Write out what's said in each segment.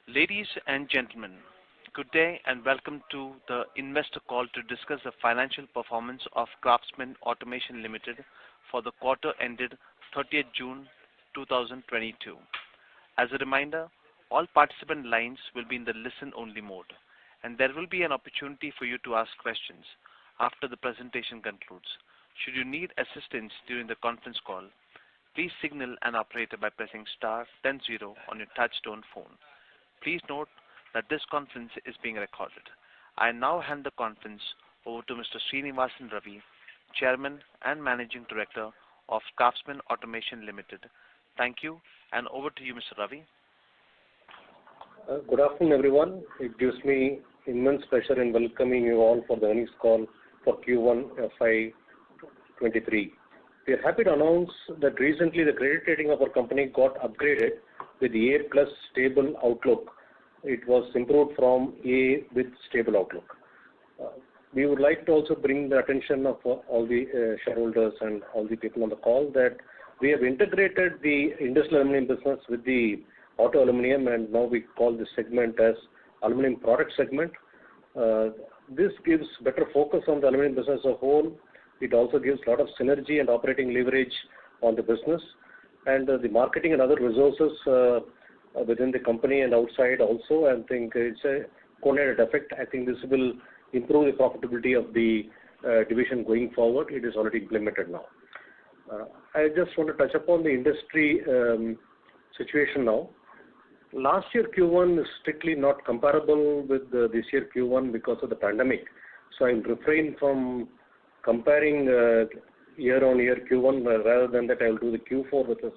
Ladies and gentlemen, good day and welcome to the investor call to discuss the financial performance of Craftsman Automation Limited for the quarter ended 30th June 2022. As a reminder, all participant lines will be in the listen-only mode, and there will be an opportunity for you to ask questions after the presentation concludes. Should you need assistance during the conference call, please signal an operator by pressing star then 0 on your touch-tone phone. Please note that this conference is being recorded. I now hand the conference over to Mr. Srinivasan Ravi, Chairman and Managing Director of Craftsman Automation Limited. Thank you, and over to you, Mr. Ravi. Good afternoon, everyone. It gives me immense pleasure in welcoming you all for the earnings call for Q1 FY23. We are happy to announce that recently the credit rating of our company got upgraded with A+ stable outlook. It was improved from A with stable outlook. We would like to also bring the attention of all the shareholders and all the people on the call that we have integrated the industrial aluminum business with the auto aluminum, and now we call this segment as aluminum product segment. This gives better focus on the aluminum business as a whole. It also gives a lot of synergy and operating leverage on the business, and the marketing and other resources within the company and outside also. I think it's a coordinated effect. I think this will improve the profitability of the division going forward. It is already implemented now. I just want to touch upon the industry situation now. Last year Q1 is strictly not comparable with this year Q1 because of the pandemic. So I'll refrain from comparing year-on-year Q1. Rather than that, I'll do the Q4 with this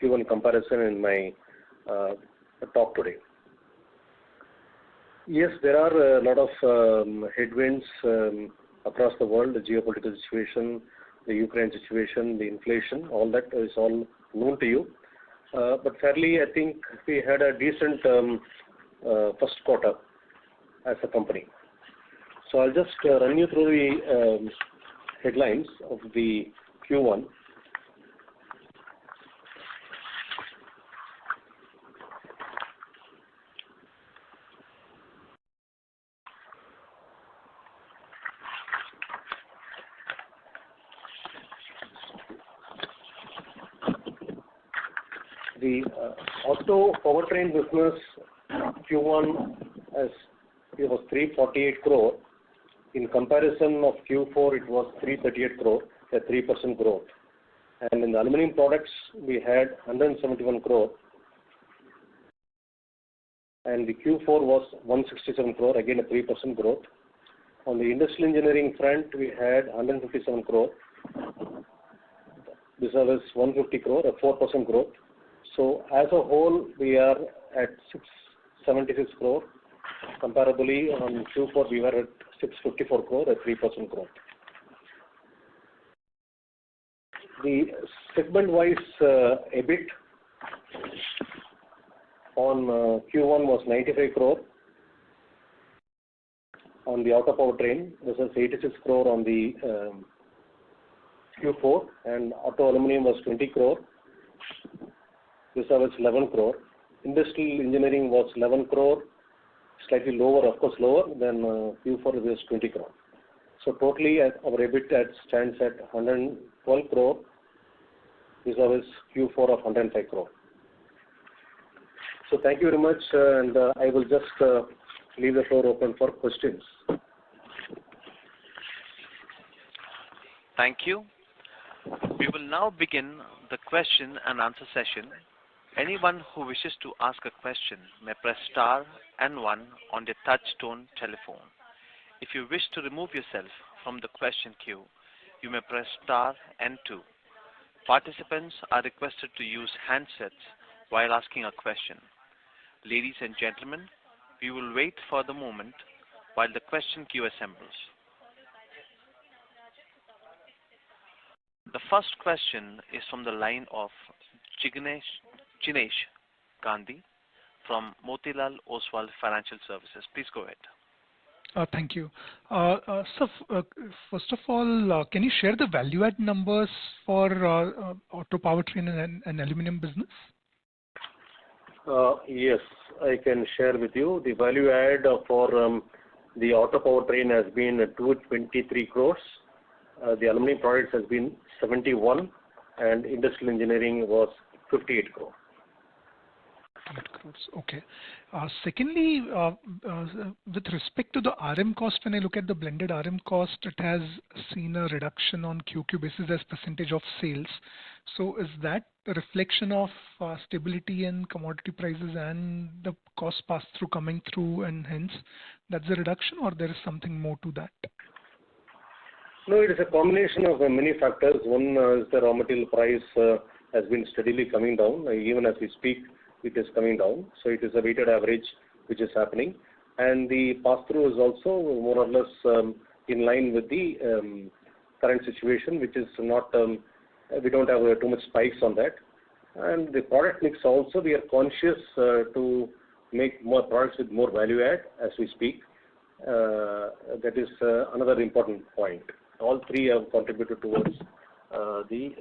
Q1 comparison in my talk today. Yes, there are a lot of headwinds across the world, the geopolitical situation, the Ukraine situation, the inflation, all that is all known to you. But fairly, I think we had a decent first quarter as a company. So I'll just run you through the headlines of the Q1. The auto powertrain business Q1 as it was 348 crore. In comparison of Q4, it was 338 crore, a 3% growth. And in the aluminum products, we had 171 crore. And the Q4 was 167 crore, again a 3% growth. On the industrial engineering front, we had 157 crore. This was 150 crore, a 4% growth. So as a whole, we are at 676 crore. Comparably, on Q4, we were at 654 crore, a 3% growth. The segment-wise EBIT on Q1 was 95 crore on the auto powertrain. This was 86 crore on the Q4, and auto aluminum was 20 crore. This was 11 crore. Industrial engineering was 11 crore, slightly lower, of course lower than Q4, it was 20 crore. So totally our EBIT stands at 112 crore. This was Q4 of 105 crore. So thank you very much, and I will just leave the floor open for questions. Thank you. We will now begin the question and answer session. Anyone who wishes to ask a question may press star and 1 on their touch-tone telephone. If you wish to remove yourself from the question queue, you may press star and 2. Participants are requested to use handsets while asking a question. Ladies and gentlemen, we will wait for the moment while the question queue assembles. The first question is from the line of Jinesh Gandhi from Motilal Oswal Financial Services. Please go ahead. Thank you. So, first of all, can you share the value-add numbers for auto powertrain and aluminum business? Yes, I can share with you. The value add for the auto powertrain has been 223 crores. The aluminum products has been 71, and industrial engineering was 58 crores. 8 crores. Okay. Secondly, with respect to the RM cost, when I look at the blended RM cost, it has seen a reduction on QQ basis as percentage of sales. So is that a reflection of stability in commodity prices and the cost pass-through coming through, and hence that's a reduction, or there is something more to that? No, it is a combination of many factors. One is the raw material price has been steadily coming down. Even as we speak, it is coming down. So it is a weighted average which is happening. And the pass-through is also more or less in line with the current situation, which is not, we don't have too much spikes on that. And the product mix also, we are conscious to make more products with more value add as we speak. That is another important point. All three have contributed towards the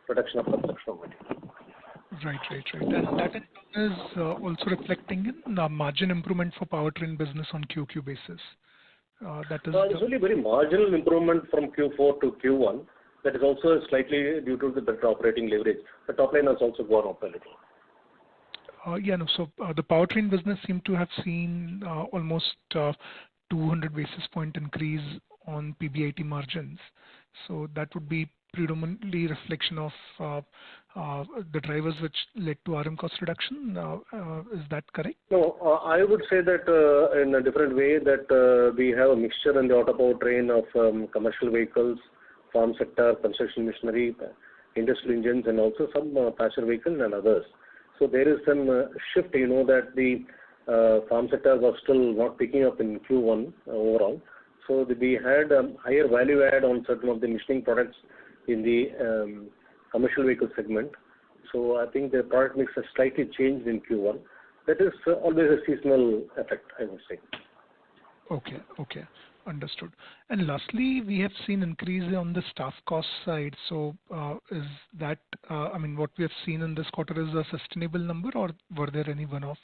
reduction of consumption of material. Right. And that in turn is also reflecting in margin improvement for powertrain business on QQ basis. That is it's only very marginal improvement from Q4 to Q1. That is also slightly due to the better operating leverage. The top line has also gone up a little. So the powertrain business seemed to have seen almost 200 basis point increase on PBIT margins. So that would be predominantly reflection of the drivers which led to RM cost reduction. Is that correct? No, I would say that in a different way, that we have a mixture in the auto powertrain of commercial vehicles, farm sector, construction machinery, industrial engines, and also some passenger vehicles and others. So there is some shift. You know that the farm sector was still not picking up in Q1 overall. So we had higher value add on certain of the machining products in the commercial vehicle segment. So I think the product mix has slightly changed in Q1. That is always a seasonal effect, I would say. Okay. Understood. And lastly, we have seen increase on the staff cost side. So is that, what we have seen in this quarter is a sustainable number, or were there any one-offs?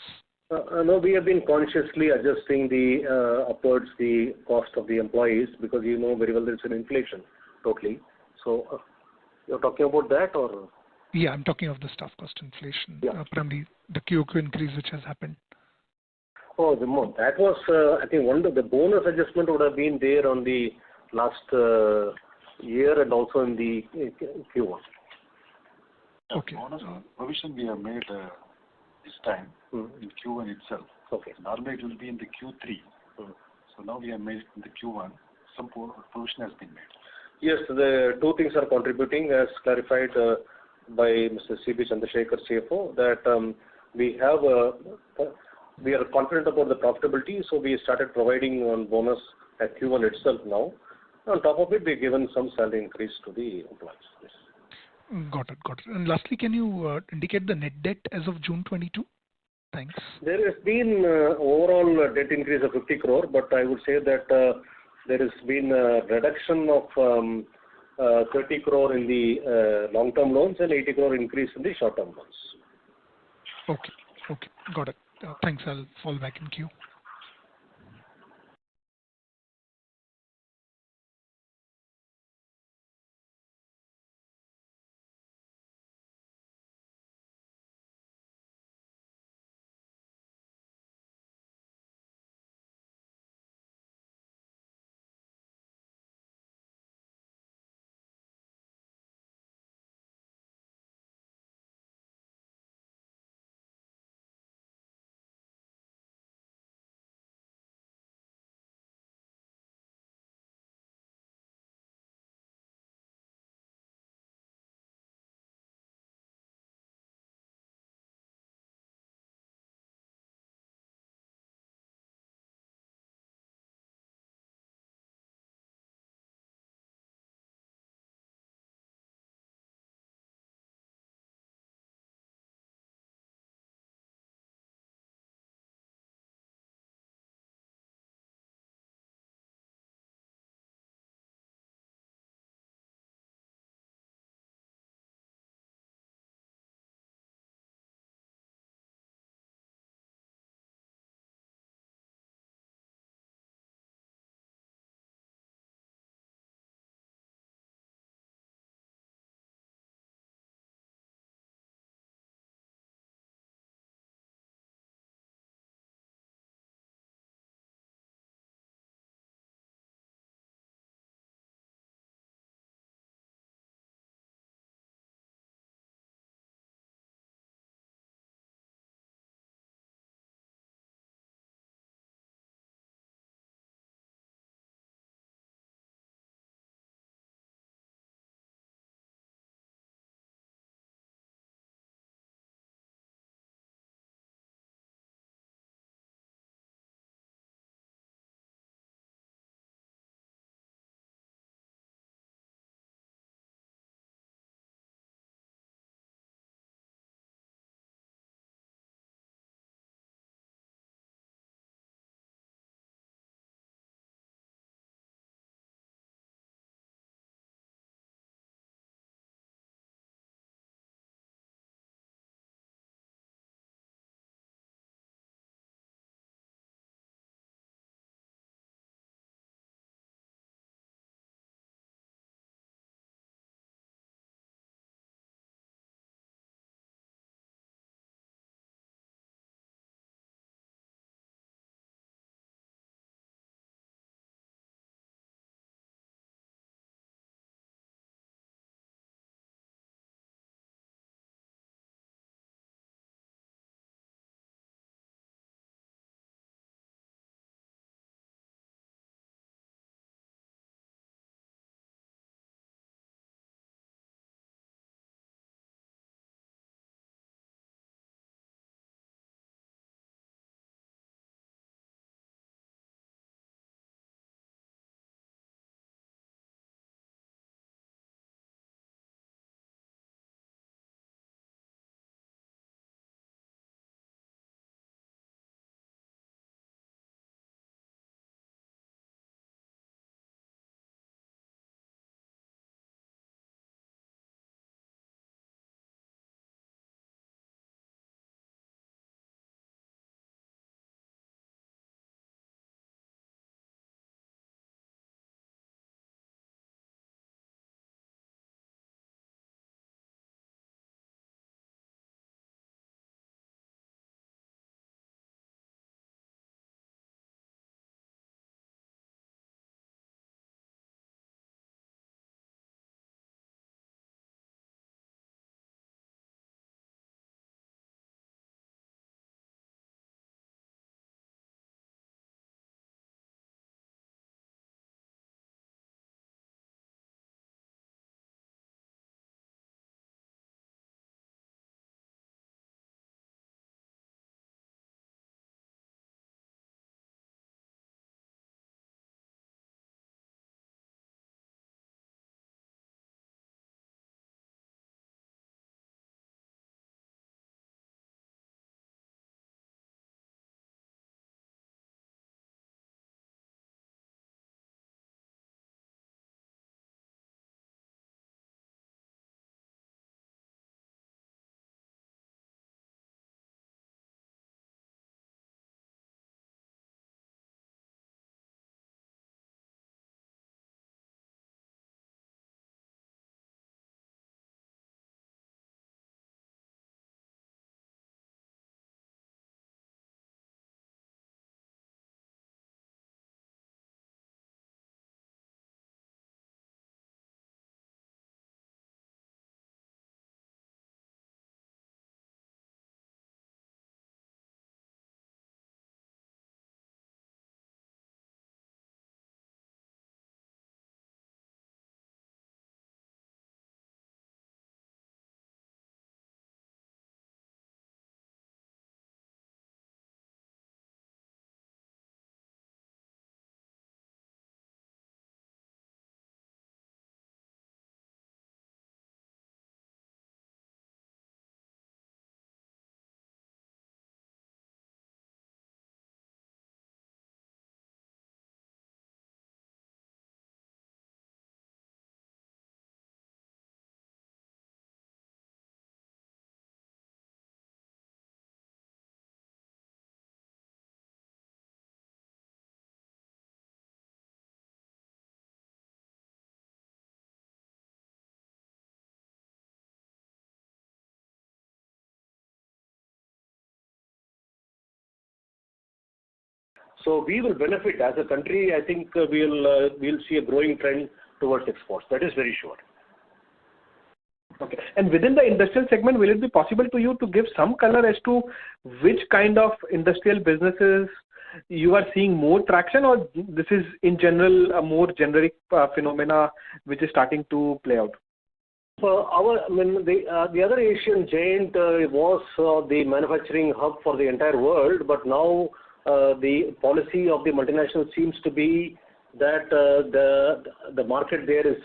No, we have been consciously adjusting the upwards the cost of the employees, because you know very well there's an inflation totally. So you're talking about that, or? Yeah, I'm talking of the staff cost inflation, primarily the QOQ increase which has happened. Oh, that was, I think, one of the bonus adjustment would have been there on the last year and also in the Q1. Okay. Bonus provision we have made this time in Q1 itself. Okay. Normally it will be in the Q3. So now we have made it in the Q1. Some provision has been made. Yes, the two things are contributing, as clarified by Mr. C.B. Chandrasekhar, CFO, that we are confident about the profitability, so we started providing on bonus at Q1 itself now. On top of it, we've given some salary increase to the employees. Yes. Got it. And lastly, can you indicate the net debt as of June 22? Thanks. There has been overall debt increase of 50 crore, but I would say that there has been a reduction of 30 crore in the long-term loans and 80 crore increase in the short-term loans. Okay. Got it. Thanks. I'll fall back in queue. So we will benefit as a country. I think we'll see a growing trend towards exports. That is very sure. Okay. And within the industrial segment, will it be possible to you to give some color as to which kind of industrial businesses you are seeing more traction, or this is in general a more generic phenomena which is starting to play out? For the other Asian giant was the manufacturing hub for the entire world, but now the policy of the multinational seems to be that the market there is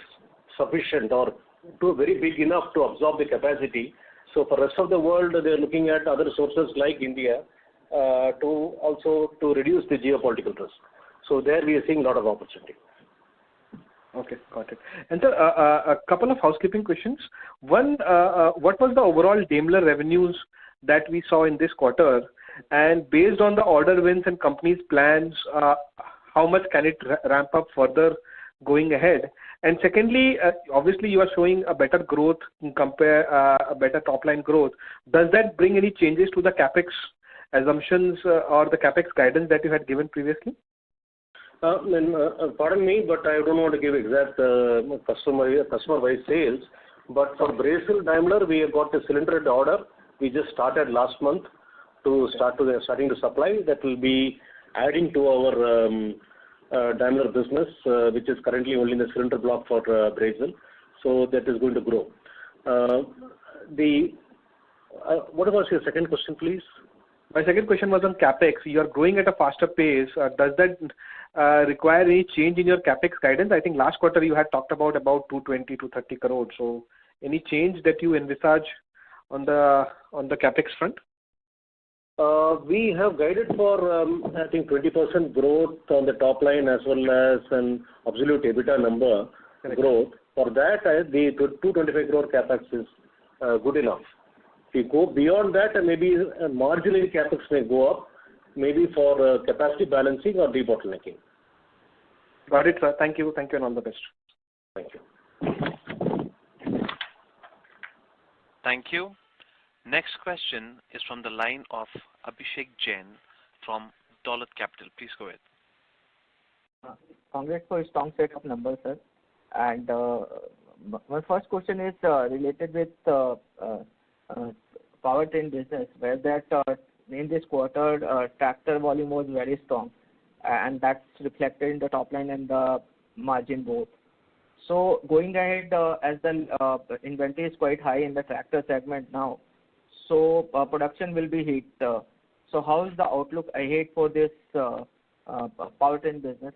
sufficient or too very big enough to absorb the capacity. So for the rest of the world, they are looking at other sources like India to reduce the geopolitical risk. So there we are seeing a lot of opportunity. Okay, got it. And sir, a couple of housekeeping questions. One, what was the overall Daimler revenues that we saw in this quarter? And based on the order wins and company's plans, how much can it ramp up further going ahead? And secondly, obviously you are showing a better growth, a better top line growth. Does that bring any changes to the capex assumptions or the capex guidance that you had given previously? Pardon me, but I don't want to give exact customer-wise sales. But for Brazil Daimler, we have got a cylinder order. We just started last month starting to supply. That will be adding to our Daimler business, which is currently only in the cylinder block for Brazil. So that is going to grow. What was your second question, please? My second question was on capex. You are growing at a faster pace. Does that require any change in your capex guidance? I think last quarter you had talked about 220 to 30 crores. So any change that you envisage on the capex front? We have guided for I think 20% growth on the top line as well as an absolute EBITDA number growth. For that, the 225 crore capex is good enough. If you go beyond that, maybe marginally capex may go up, maybe for capacity balancing or debottlenecking. Got it, sir. Thank you. Thank you and all the best. Thank you. Thank you. Next question is from the line of Abhishek Jain from Dolat Capital. Please go ahead. Congrats for a strong set of numbers, sir. And my first question is related with Powertrain business, where that in this quarter tractor volume was very strong, and that's reflected in the top line and the margin both. So going ahead, as the inventory is quite high in the tractor segment now, so production will be hit. So how is the outlook ahead for this Powertrain business?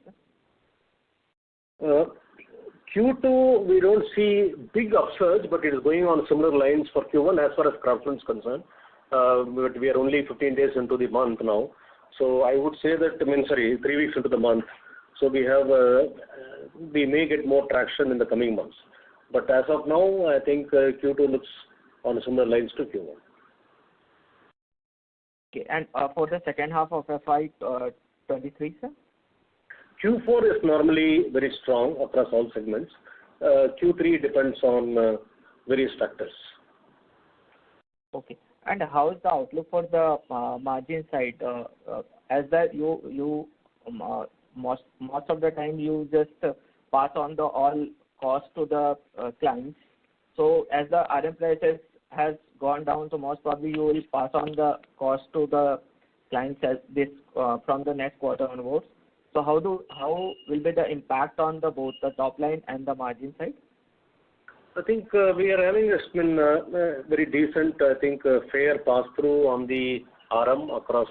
Q2, we don't see big upsurge, but it is going on similar lines for Q1 as far as Craftsman is concerned. But we are only 15 days into the month now. So I would say that, 3 weeks into the month. So we may get more traction in the coming months. But as of now, I think Q2 looks on similar lines to Q1. Okay, and for the second half of FY23, sir? Q4 is normally very strong across all segments. Q3 depends on various factors. Okay. And how is the outlook for the margin side? As that you most of the time you just pass on the all cost to the clients. So as the RM prices has gone down, so most probably you will pass on the cost to the clients as this from the next quarter onwards. So how will be the impact on both the top line and the margin side? I think we are having a very decent, fair pass-through on the RM across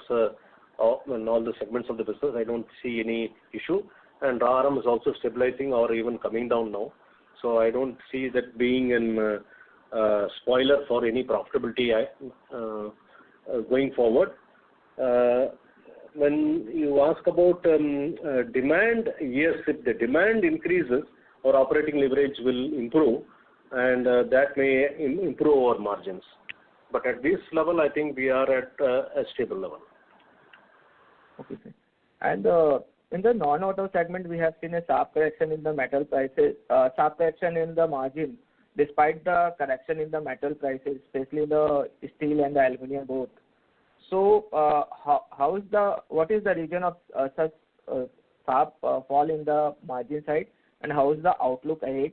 all the segments of the business. I don't see any issue. And RM is also stabilizing or even coming down now. So I don't see that being a spoiler for any profitability going forward. When you ask about demand, yes, if the demand increases, our operating leverage will improve, and that may improve our margins. But at this level, I think we are at a stable level. Okay, sir. And in the non-auto segment, we have seen a sharp correction in the metal prices, sharp correction in the margin, despite the correction in the metal prices, especially the steel and the aluminium both. So what is the reason of such sharp fall in the margin side, and how is the outlook ahead?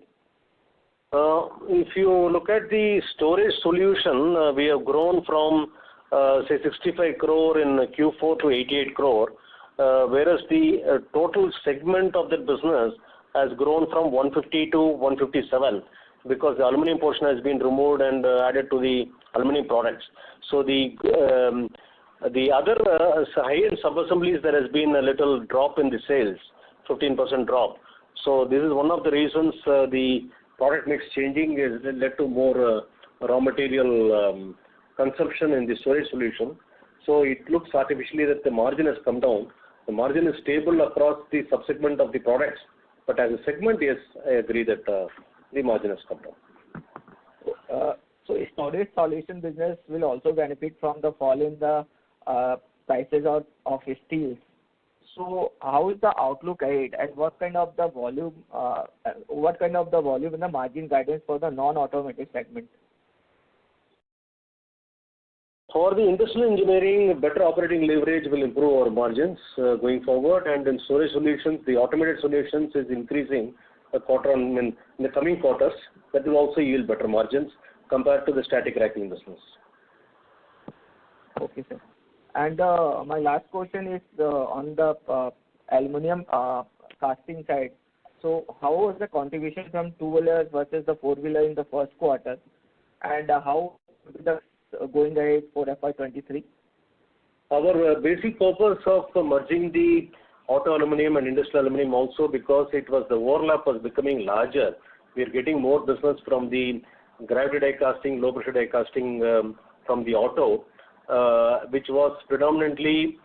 If you look at the storage solution, we have grown from say 65 crore in Q4 to 88 crore, whereas the total segment of the business has grown from 150 to 157 because the aluminum portion has been removed and added to the aluminum products. So the other high-end sub-assemblies, there has been a little drop in the sales, 15% drop. So this is one of the reasons the product mix changing has led to more raw material consumption in the storage solution. So it looks artificially that the margin has come down. The margin is stable across the subsegment of the products, but as a segment, yes, I agree that the margin has come down. So storage solution business will also benefit from the fall in the prices of steel. So how is the outlook ahead, and what kind of the volume and the margin guidance for the non-automotive segment? For the industrial engineering, better operating leverage will improve our margins going forward, and in storage solutions, the automated solutions is increasing in the coming quarters. That will also yield better margins compared to the static racking business. Okay, sir. And my last question is on the aluminium casting side. So how was the contribution from two-wheelers versus the four-wheeler in the first quarter, and how is the going ahead for FY23? Our basic purpose of merging the auto aluminum and industrial aluminum also, because the overlap was becoming larger. We are getting more business from the gravity die casting, low pressure die casting from the auto, which was predominantly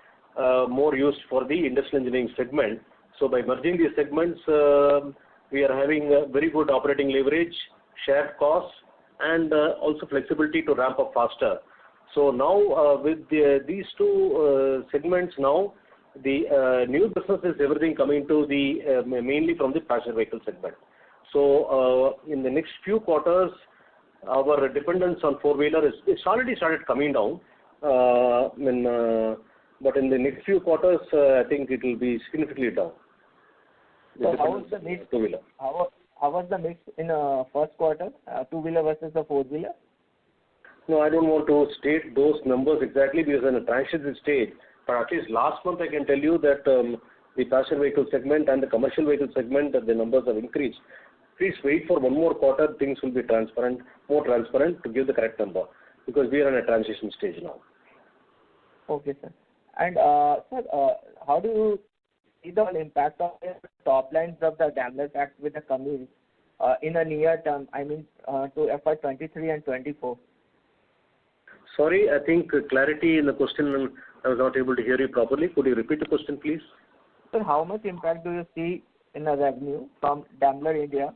more used for the industrial engineering segment. So by merging these segments, we are having a very good operating leverage, shared costs, and also flexibility to ramp up faster. So now with these two segments now, the new business is everything coming to the mainly from the passenger vehicle segment. So in the next few quarters, our dependence on four-wheeler it's already started coming down. But in the next few quarters, I think it will be significantly down. So how was the mix? Two-wheeler. How was the mix in first quarter, two-wheeler versus the four-wheeler? No, I don't want to state those numbers exactly because in a transition stage. But at least last month, I can tell you that the passenger vehicle segment and the commercial vehicle segment, the numbers have increased. Please wait for one more quarter. Things will be more transparent to give the correct number because we are in a transition stage now. Okay, sir. And sir, how do you see the impact of the top lines of the Daimler tax with the Cummins in a near term, I mean to FY23 and 24? Sorry, I think clarity in the question, I was not able to hear you properly. Could you repeat the question, please? Sir, how much impact do you see in the revenue from Daimler India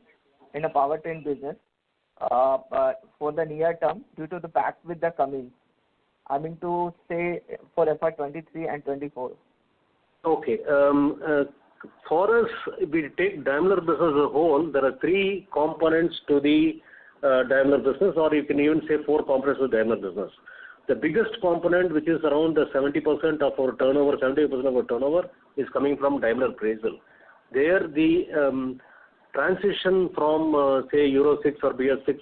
in a powertrain business for the near term due to the pact with the Cummins? I mean to say for FY23 and 24. Okay. For us, if we take Daimler business as a whole, there are three components to the Daimler business, or you can even say four components of Daimler business. The biggest component, which is around 70% of our turnover, 70% of our turnover, is coming from Daimler Brazil. There, the transition from, say, Euro 6 or BS6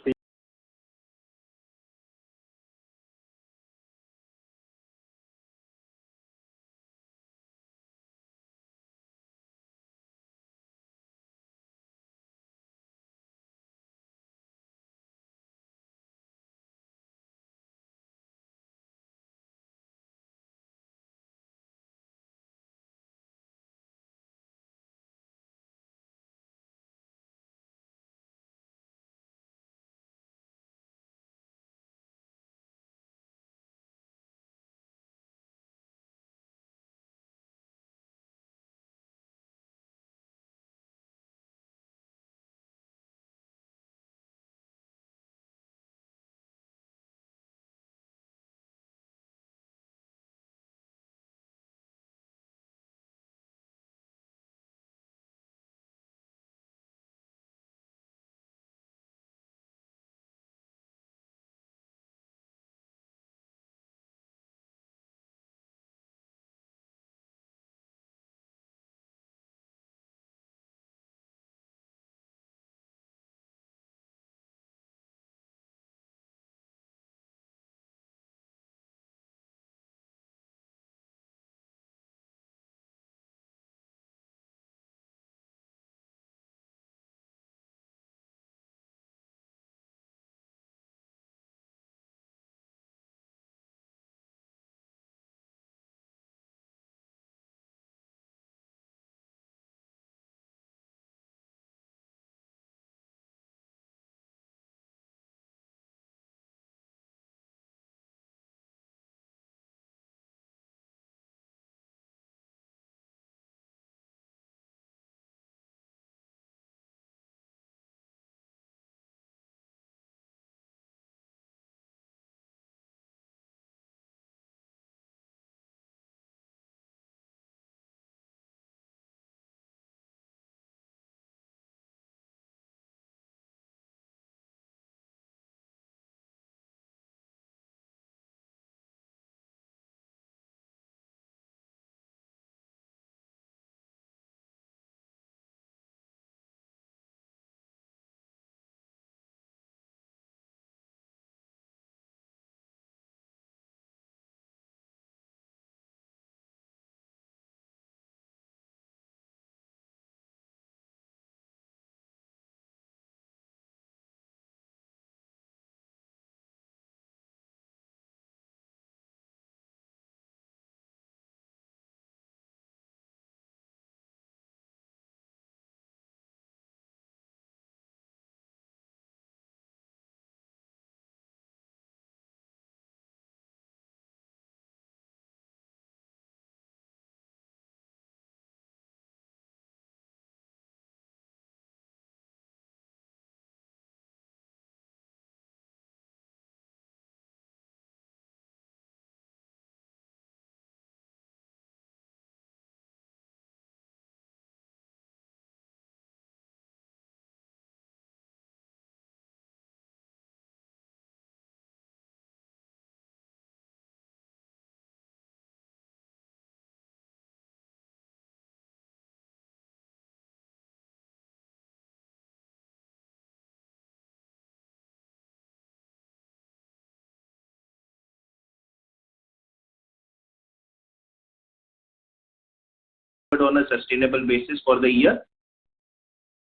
forward on a sustainable basis for the year?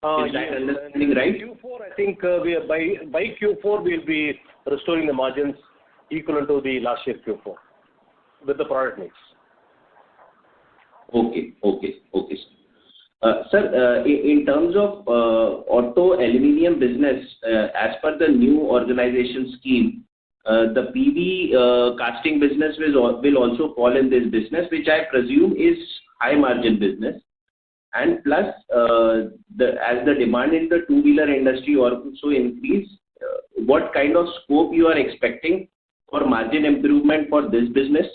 Is that understanding right? Q4, I think by Q4 we'll be restoring the margins equivalent to the last year Q4 with the product mix. Okay, sir. Sir, in terms of auto aluminium business, as per the new organization scheme, the PV casting business will also fall in this business, which I presume is high margin business. And plus, as the demand in the two-wheeler industry also increase, what kind of scope you are expecting for margin improvement for this business?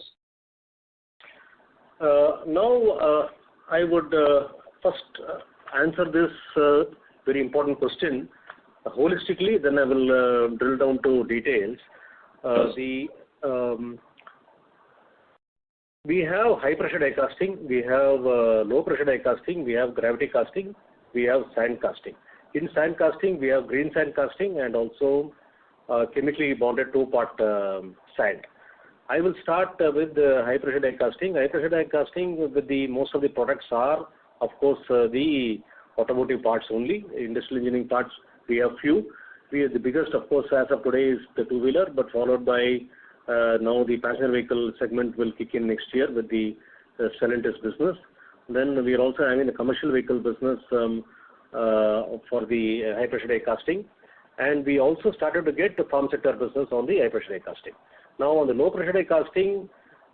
Now, I would first answer this very important question holistically, then I will drill down to details. We have high pressure die casting, we have low pressure die casting, we have gravity casting, we have sand casting. In sand casting, we have green sand casting and also chemically bonded two-part sand. I will start with high pressure die casting. High pressure die casting with most of the products are, of course, the automotive parts only. Industrial engineering parts, we have few. The biggest, of course, as of today is the two-wheeler, but followed by now the passenger vehicle segment will kick in next year with the Stellantis business. Then we are also having the commercial vehicle business for the high pressure die casting. And we also started to get the farm sector business on the high pressure die casting. Now on the low pressure die casting,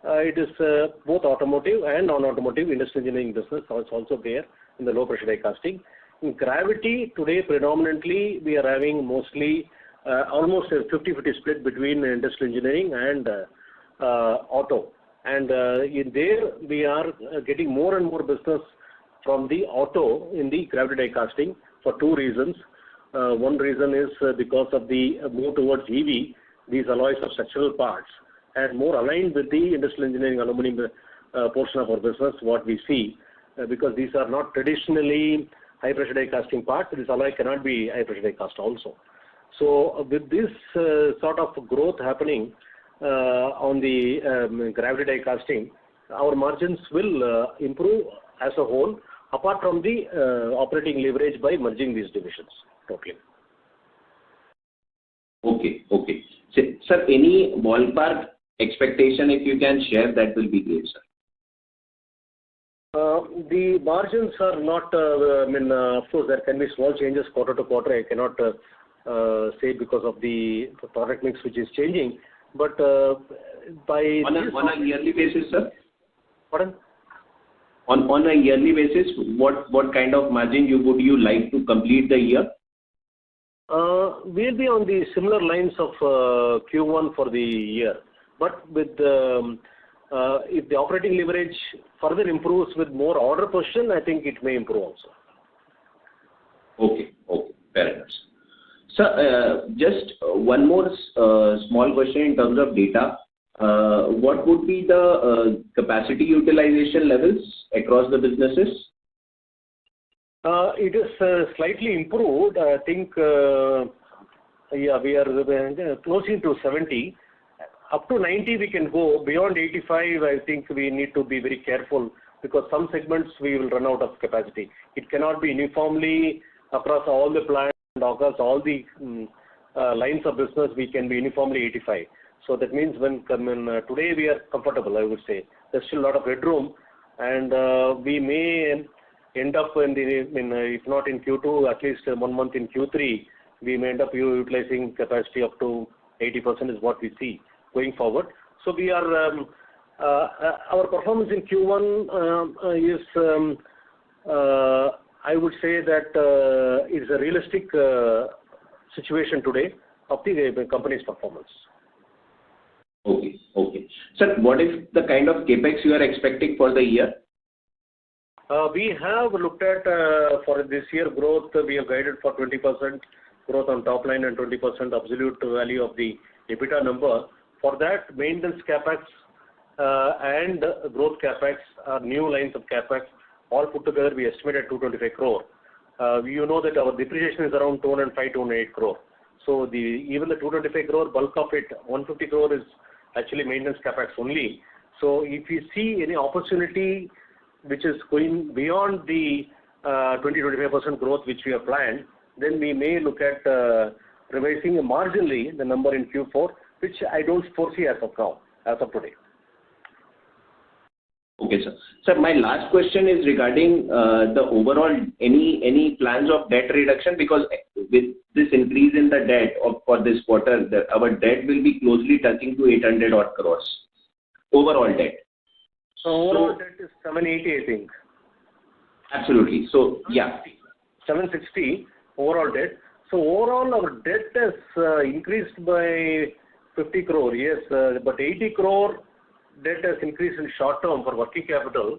it is both automotive and non-automotive industrial engineering business. So it's also there in the low pressure die casting. In gravity, today predominantly we are having mostly almost a 50-50 split between industrial engineering and auto. And in there we are getting more and more business from the auto in the gravity die casting for two reasons. One reason is because of the move towards EV, these alloys are structural parts and more aligned with the industrial engineering aluminum portion of our business, what we see, because these are not traditionally high pressure die casting parts. This alloy cannot be high pressure die cast also. So with this sort of growth happening on the gravity die casting, our margins will improve as a whole, apart from the operating leverage by merging these divisions totally. Okay. Sir, any ballpark expectation if you can share, that will be great, sir. The margins are not, of course, there can be small changes quarter to quarter. I cannot say because of the product mix which is changing. But by on a yearly basis, sir? Pardon? On a yearly basis, what kind of margin would you like to complete the year? We'll be on the similar lines of Q1 for the year. But with if the operating leverage further improves with more order position, I think it may improve also. Okay, fair enough. Sir, just one more small question in terms of data. What would be the capacity utilization levels across the businesses? It is slightly improved. I think, we are closing to 70. Up to 90 we can go. Beyond 85, I think we need to be very careful because some segments we will run out of capacity. It cannot be uniformly across all the plants and across all the lines of business. We can be uniformly 85. So that means when today we are comfortable, I would say. There's still a lot of headroom, and we may end up if not in Q2, at least 1 month in Q3, we may end up utilizing capacity up to 80% is what we see going forward. So we are our performance in Q1 is I would say that is a realistic situation today of the company's performance. Okay. Sir, what is the kind of capex you are expecting for the year? We have looked at for this year growth, we have guided for 20% growth on top line and 20% absolute value of the EBITDA number. For that, maintenance capex and growth capex are new lines of capex. All put together, we estimated 225 crore. You know that our depreciation is around 205 to 208 crore. So even the 225 crore, bulk of it, 150 crore is actually maintenance capex only. So if you see any opportunity which is going beyond the 20-25% growth which we have planned, then we may look at revising marginally the number in Q4, which I don't foresee as of now, as of today. Okay, sir. Sir, my last question is regarding the overall any plans of debt reduction, because with this increase in the debt for this quarter, our debt will be closely touching to 800 odd crores. Overall debt. So overall debt is 780, I think. Absolutely. So yeah. 760 overall debt. So overall our debt has increased by 50 crore, yes, but 80 crore debt has increased in short term for working capital.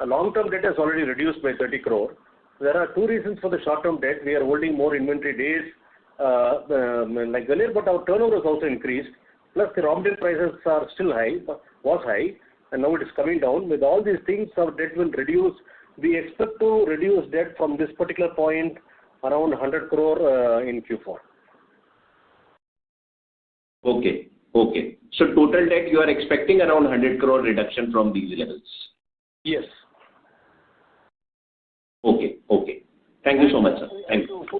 Long-term debt has already reduced by 30 crore. There are two reasons for the short-term debt. We are holding more inventory days like earlier, but our turnover has also increased. Plus the raw material prices are still high, was high, and now it is coming down. With all these things, our debt will reduce. We expect to reduce debt from this particular point around 100 crore in Q4. Okay. Okay. So total debt you are expecting around 100 crore reduction from these levels. Yes. Okay. Okay. Thank you so much, sir. Thank you. To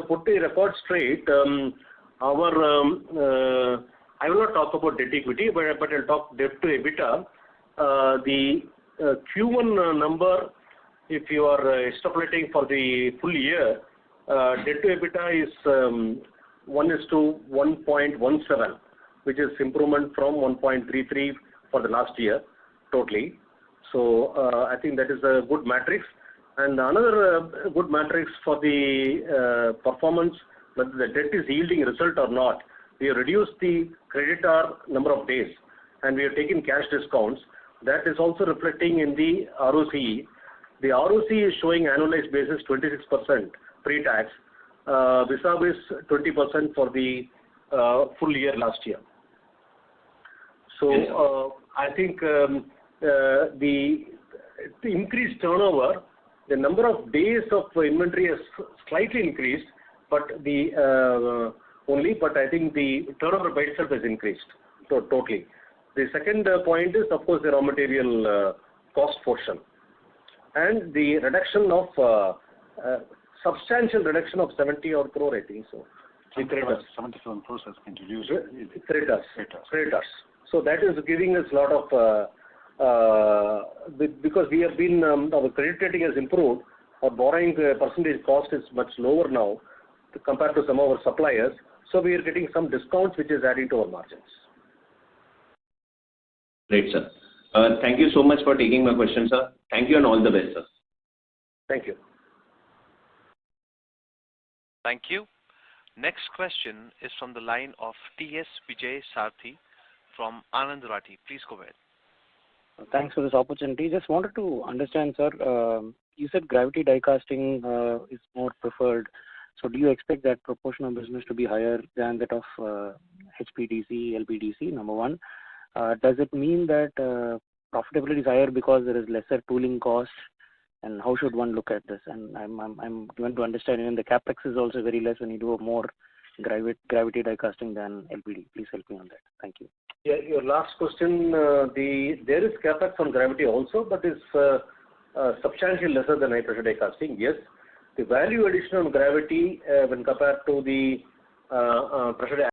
put the record straight, I will not talk about debt equity, but I'll talk debt to EBITDA. The Q1 number, if you are extrapolating for the full year, debt to EBITDA is 1:1.17, which is improvement from 1.33 for the last year totally. So I think that is a good matrix. And another good matrix for the performance, whether the debt is yielding result or not, we have reduced the creditor number of days and we have taken cash discounts. That is also reflecting in the ROCE. The ROCE is showing annualized basis 26% pre-tax, vis-a-vis 20% for the full year last year. So I think the increased turnover, the number of days of inventory has slightly increased, but but I think the turnover by itself has increased totally. The second point is, of course, the raw material cost portion and the reduction of substantial reduction of 70 odd crore, I think so. 77 crores has been reduced. Creditors. So that is giving us a lot of because we have been our credit rating has improved. Our borrowing percentage cost is much lower now compared to some of our suppliers. So we are getting some discounts, which is adding to our margins. Great, sir. Thank you so much for taking my question, sir. Thank you and all the best, sir. Thank you. Thank you. Next question is from the line of T.S. Vijay Sarthi from Anand Rathi. Please go ahead. Thanks for this opportunity. Just wanted to understand, sir, you said gravity die casting is more preferred. So do you expect that proportion of business to be higher than that of HPDC, LPDC, number one? Does it mean that profitability is higher because there is lesser tooling cost? And how should one look at this? And I'm going to understand even the capex is also very less when you do a more gravity die casting than LPD. Please help me on that. Thank you. Yeah, your last question, there is capex on gravity also, but it's substantially lesser than high pressure die casting. Yes, the value addition on gravity when compared to the pressure die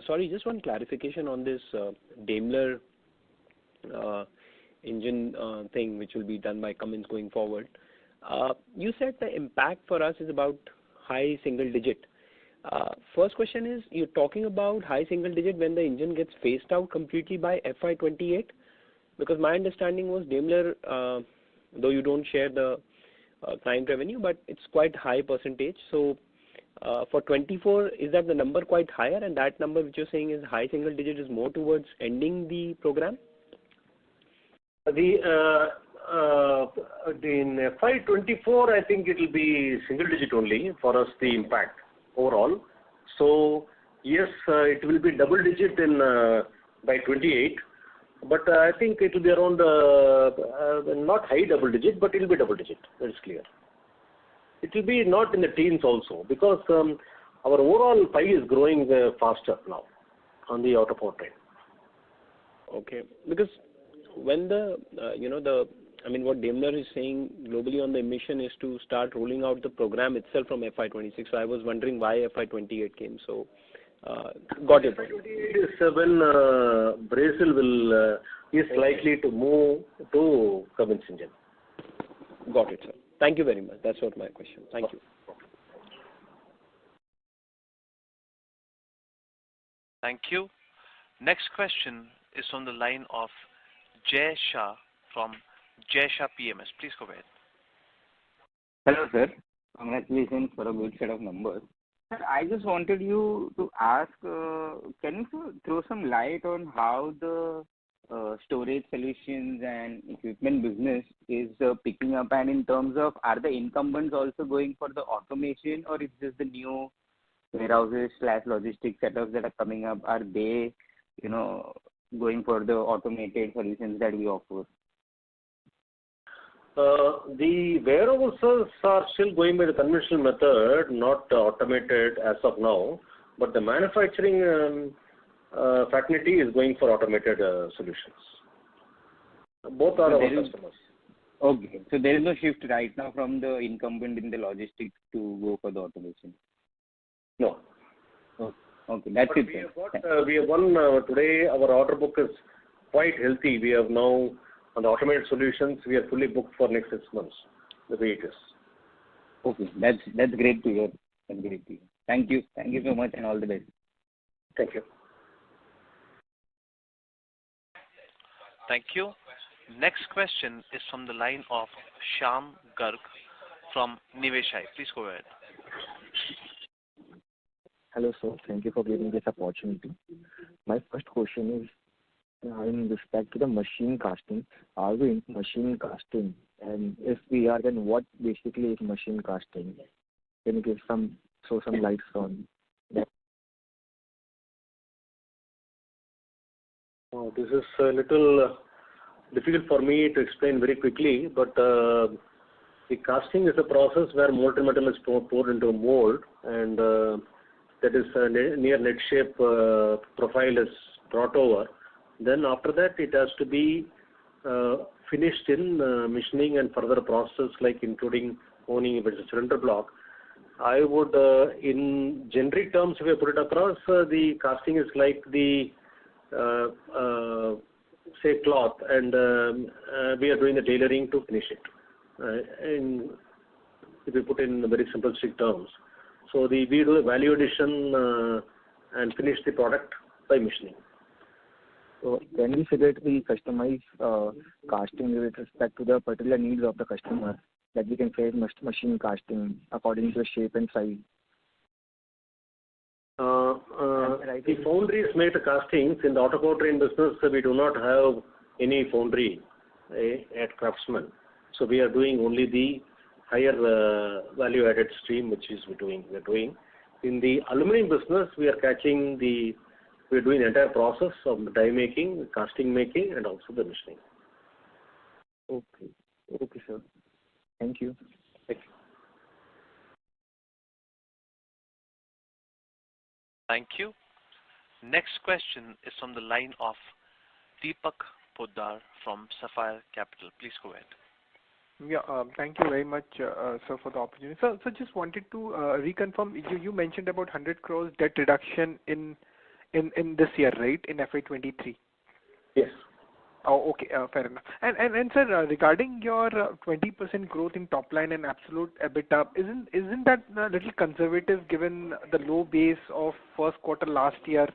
Sorry, just one clarification on this Daimler engine thing, which will be done by Cummins going forward. You said the impact for us is about high single digit. First question is, you're talking about high single digit when the engine gets phased out completely by FY28? Because my understanding was Daimler, though you don't share the client revenue, but it's quite high percentage. So for 24, is that the number quite higher, and that number which you're saying is high single digit is more towards ending the program? In FY24, I think it will be single digit only for us, the impact overall. So yes, it will be double digit in by 28, but I think it will be around not high double digit, but it will be double digit. That is clear. It will be not in the teens also, because our overall pie is growing faster now on the auto powertrain. Okay, because when the what Daimler is saying globally on the emission is to start rolling out the program itself from FY26. So I was wondering why FY28 came. So got it. FY28 is when Brazil is likely to move to Cummins engine. Got it, sir. Thank you very much. That's what my question. Thank you. Thank you. Next question is on the line of Jay Shah from Jay Shah PMS. Please go ahead. Hello, sir. Congratulations for a good set of numbers. Sir, I just wanted you to ask, can you throw some light on how the storage solutions and equipment business is picking up, and in terms of, are the incumbents also going for the automation, or is this the new warehouses / logistics setups that are coming up? Are they, going for the automated solutions that we offer? The warehouses are still going by the conventional method, not automated as of now, but the manufacturing fraternity is going for automated solutions. Both are our customers. Okay, so there is no shift right now from the incumbent in the logistics to go for the automation? No. Okay, that's but it. We have won today. Our order book is quite healthy. We have now on the automated solutions. We are fully booked for next 6 months. The way it is. Okay, that's great to hear. That's great to hear. Thank you so much, and all the best. Thank you. Thank you. Next question is from the line of Shyam Garg from Niveshaay. Please go ahead. Hello, sir. Thank you for giving this opportunity. My first question is in respect to the machine casting. Are we in machine casting? And if we are, then what basically is machine casting? Can you throw some lights on that? This is a little difficult for me to explain very quickly, but the casting is a process where molten metal is poured into a mold, and that is near net shape profile is brought over. Then after that, it has to be finished in machining and further process, like including honing if it's a cylinder block. I would, in generic terms, if I put it across, the casting is like the say cloth, and we are doing the tailoring to finish it. And if we put in very simplistic terms, so we do the value addition and finish the product by machining. So can we say that we customize casting with respect to the particular needs of the customer, that we can say machine casting according to the shape and size? The foundries make the castings. In the auto powertrain business, we do not have any foundry at Craftsman. So we are doing only the higher value added stream, which is we're doing. In the aluminum business, we are doing the entire process of die making, casting making, and also the machining. Okay, sir. Thank you. Thank you. Thank you. Next question is from the line of Deepak Poddar from Sapphire Capital. Please go ahead. Yeah, thank you very much, sir, for the opportunity. So just wanted to reconfirm, you mentioned about 100 crores debt reduction in in this year, right? In FY23. Yes. Oh, okay. Fair enough. And sir, regarding your 20% growth in top line and absolute EBITDA, isn't that a little conservative given the low base of first quarter last year?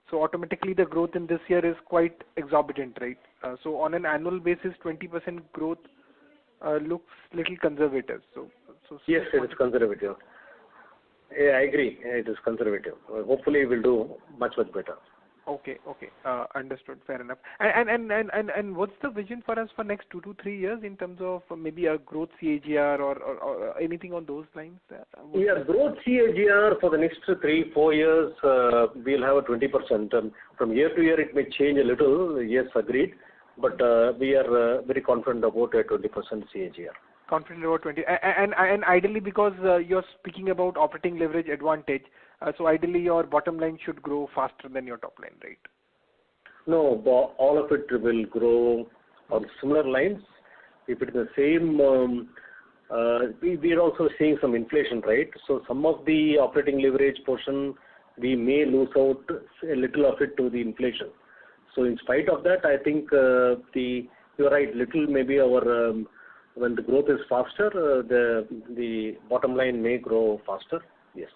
So automatically the growth in this year is quite exorbitant, right? So on an annual basis, 20% growth looks little conservative. Yes, it is conservative. Yeah, I agree. It is conservative. Hopefully, we'll do much better. Okay. Understood. Fair enough. And what's the vision for us for next 2 to 3 years in terms of maybe a growth CAGR or anything on those lines? Yeah, growth CAGR for the next 3-4 years, we'll have a 20%. From year to year, it may change a little. Yes, agreed. But we are very confident about a 20% CAGR. Confident about 20. And ideally, because you're speaking about operating leverage advantage, so ideally your bottom line should grow faster than your top line, right? No, all of it will grow on similar lines. If it's the same, we are also seeing some inflation, right? So some of the operating leverage portion, we may lose out a little of it to the inflation. So in spite of that, I think you're right, little maybe our when the growth is faster, the bottom line may grow faster. Yes.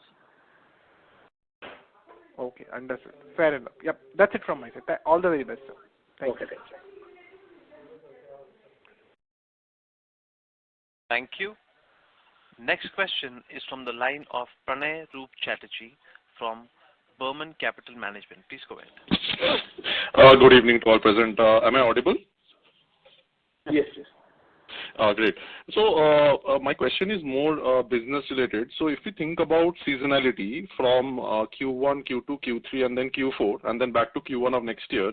Okay, understood. Fair enough. Yep, that's it from my side. All the very best, sir. Thank you. Thank you. Thank you. Next question is from the line of Pranay Roop Chatterjee from Burman Capital Management. Please go ahead. Good evening to all present. Am I audible? Yes. Great. So my question is more business related. So if we think about seasonality from Q1, Q2, Q3, and then Q4, and then back to Q1 of next year,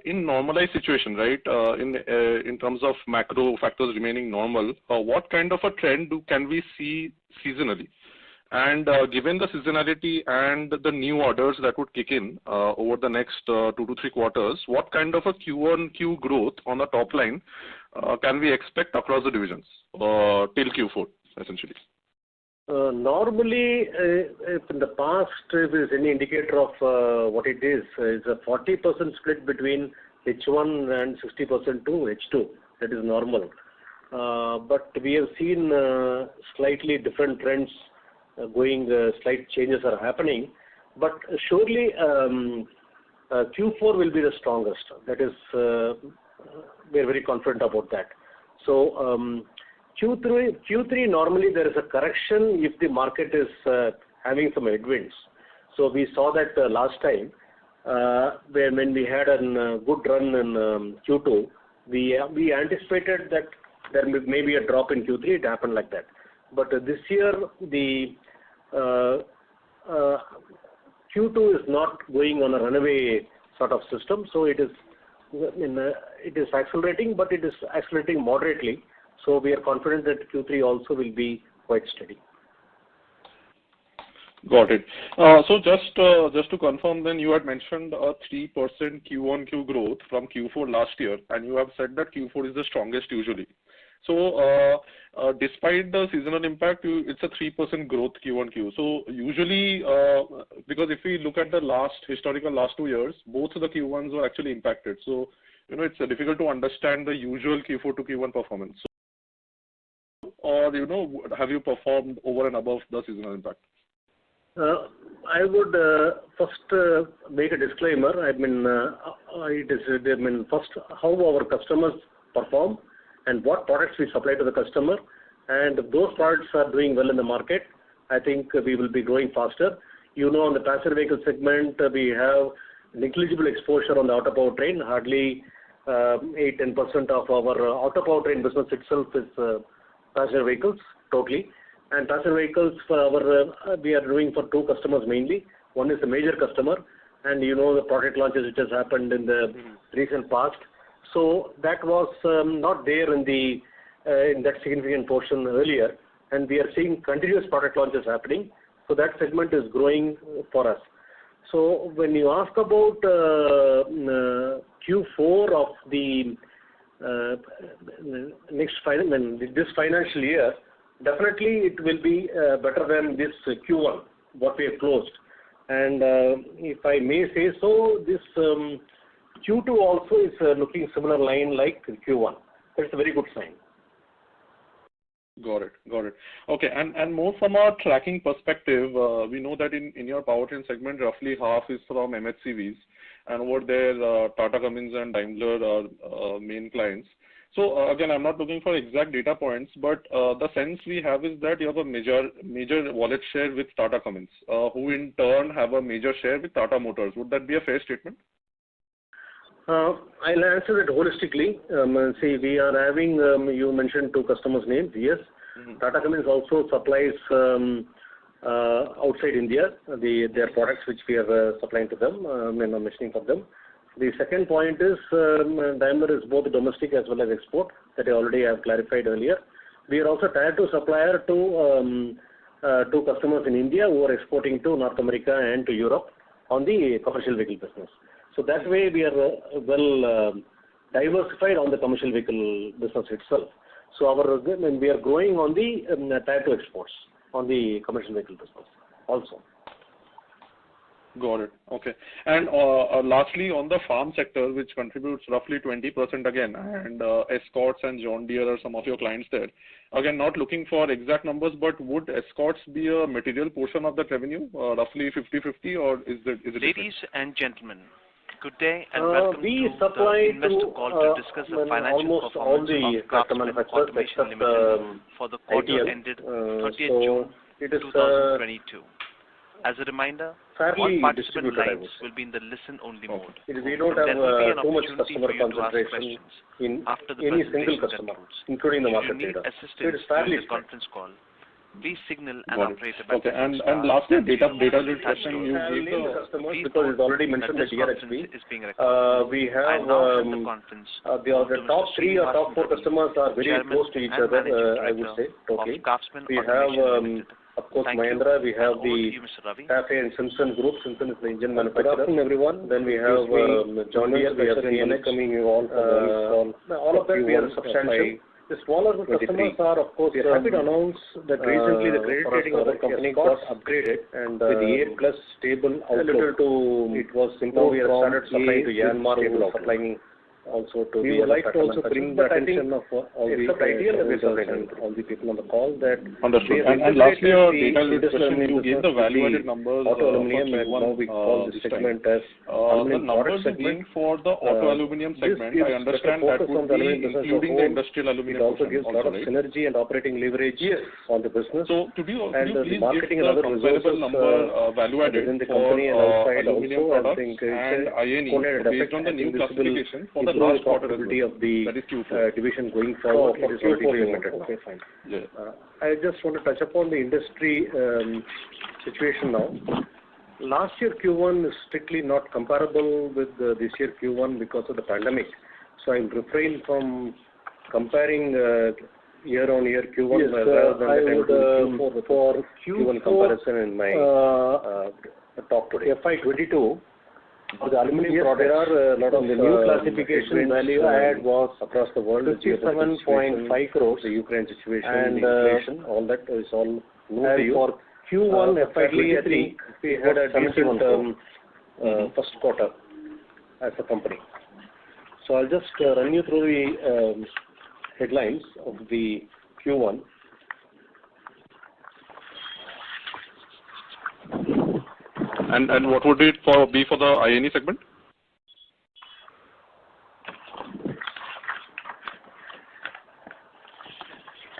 in normalized situation, right? In terms of macro factors remaining normal, what kind of a trend can we see seasonally? And given the seasonality and the new orders that would kick in over the next 2 to 3 quarters, what kind of a Q1Q growth on the top line can we expect across the divisions till Q4, essentially? Normally, if in the past, if there is any indicator of what it is a 40% split between H1 and 60% to H2. That is normal. But we have seen slightly different trends going, slight changes are happening. But surely Q4 will be the strongest. That is, we are very confident about that. So Q3 normally there is a correction if the market is having some headwinds. So we saw that last time when we had a good run in Q2, we anticipated that there may be a drop in Q3. It happened like that. But this year the Q2 is not going on a runaway sort of system. So it is accelerating, but it is accelerating moderately. So we are confident that Q3 also will be quite steady. Got it. So just to confirm, then you had mentioned a 3% Q1Q growth from Q4 last year, and you have said that Q4 is the strongest usually. So despite the seasonal impact, it's a 3% growth Q1Q. So usually, because if we look at the historical last 2 years, both of the Q1s were actually impacted. So it's difficult to understand the usual Q4 to Q1 performance. Or have you performed over and above the seasonal impact? I would first make a disclaimer. First how our customers perform and what products we supply to the customer, and if those products are doing well in the market, I think we will be growing faster. On the passenger vehicle segment, we have negligible exposure on the auto powertrain. Hardly 8-10% of our auto powertrain business itself is passenger vehicles totally. And passenger vehicles we are doing for 2 customers mainly. One is a major customer, and the product launches which has happened in the recent past. So that was not there in that significant portion earlier, and we are seeing continuous product launches happening. So that segment is growing for us. So when you ask about Q4 of the this financial year, definitely it will be better than this Q1, what we have closed. And if I may say so, this Q2 also is looking similar line like Q1. That's a very good sign. Got it. Okay, and more from a tracking perspective, we know that in your powertrain segment, roughly half is from MHCVs, and over there, Tata Cummins and Daimler are main clients. So again, I'm not looking for exact data points, but the sense we have is that you have a major wallet share with Tata Cummins, who in turn have a major share with Tata Motors. Would that be a fair statement? I'll answer that holistically. See, we are having, you mentioned two customers' names. Yes, Tata Cummins also supplies outside India, their products which we are supplying to them, machining for them. The second point is Daimler is both domestic as well as export, that I already have clarified earlier. We are also tied to supplier to two customers in India who are exporting to North America and to Europe on the commercial vehicle business. So that way we are well diversified on the commercial vehicle business itself. So we are growing on the tied to exports on the commercial vehicle business also. Got it. Okay. And lastly, on the farm sector, which contributes roughly 20% again, and Escorts and John Deere are some of your clients there. Again, not looking for exact numbers, but would Escorts be a material portion of that revenue, roughly 50-50, or is it? Ladies and gentlemen, good day and welcome we to supply the investor call to discuss the financial performance of Craftsman Automation Limited for the quarter ended 30th June 2022. As a reminder, all participant lines will be in the listen-only mode. We don't have too much customer concentration in any single customer, including the market data. If you need assistance during the conference call, please signal an operator by pressing star. And lastly, data question you gave the customers because it's already mentioned that DRHP. We have the top 3 or top 4 customers are very close to each other, I would say, totally. We have of course, Mahindra, we have the Cafe and Simpson Group. Simpson is the engine manufacturer. Good afternoon, everyone. Then we have John Deere, we have CNX. All of that we are substantial. The smaller customers are, of course, we are happy to announce that recently the credit rating of the company got upgraded and with the A+ stable outlook. It was improved. We have started supplying to Yanmar, supplying also to we would like to also bring the attention of all the people on the call that understood. And lastly, your data discussion, you gave the value-added numbers auto aluminum, and now we call this segment as the numbers being for the auto aluminum segment. I understand that would be including the industrial aluminum. It also gives a lot of synergy and operating leverage on the business. So could you please give the comparable number value-added in the company and outside aluminum also, products and INE based on the new classification for the last quarter of the division going forward. It is Q4. Okay, fine. Yeah. I just want to touch upon the industry situation now. Last year Q1 is strictly not comparable with this year Q1 because of the pandemic. So I refrain from comparing year-on-year Q1 rather than I would Q4 for Q1 comparison in my talk today. FY22. For the aluminum products, there are a lot of the new classification value add was across the world. 57.5 crores. The Ukraine situation, and the inflation, all that is all new to you. For Q1 FY23, we had a decent first quarter as a company. So I'll just run you through the headlines of the Q1. And what would it be for the INE segment?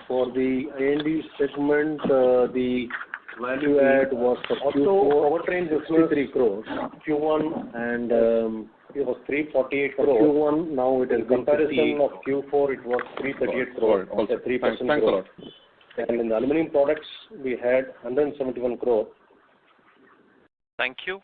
For the IND segment, the value add was for Q4, Powertrain 63 crores, Q1, and it was 348 crores. Q1, now it is comparison of Q4, it was 338 crores, also 3% Thanks growth. a lot. And in the aluminum products, we had 171 crores. Thank you.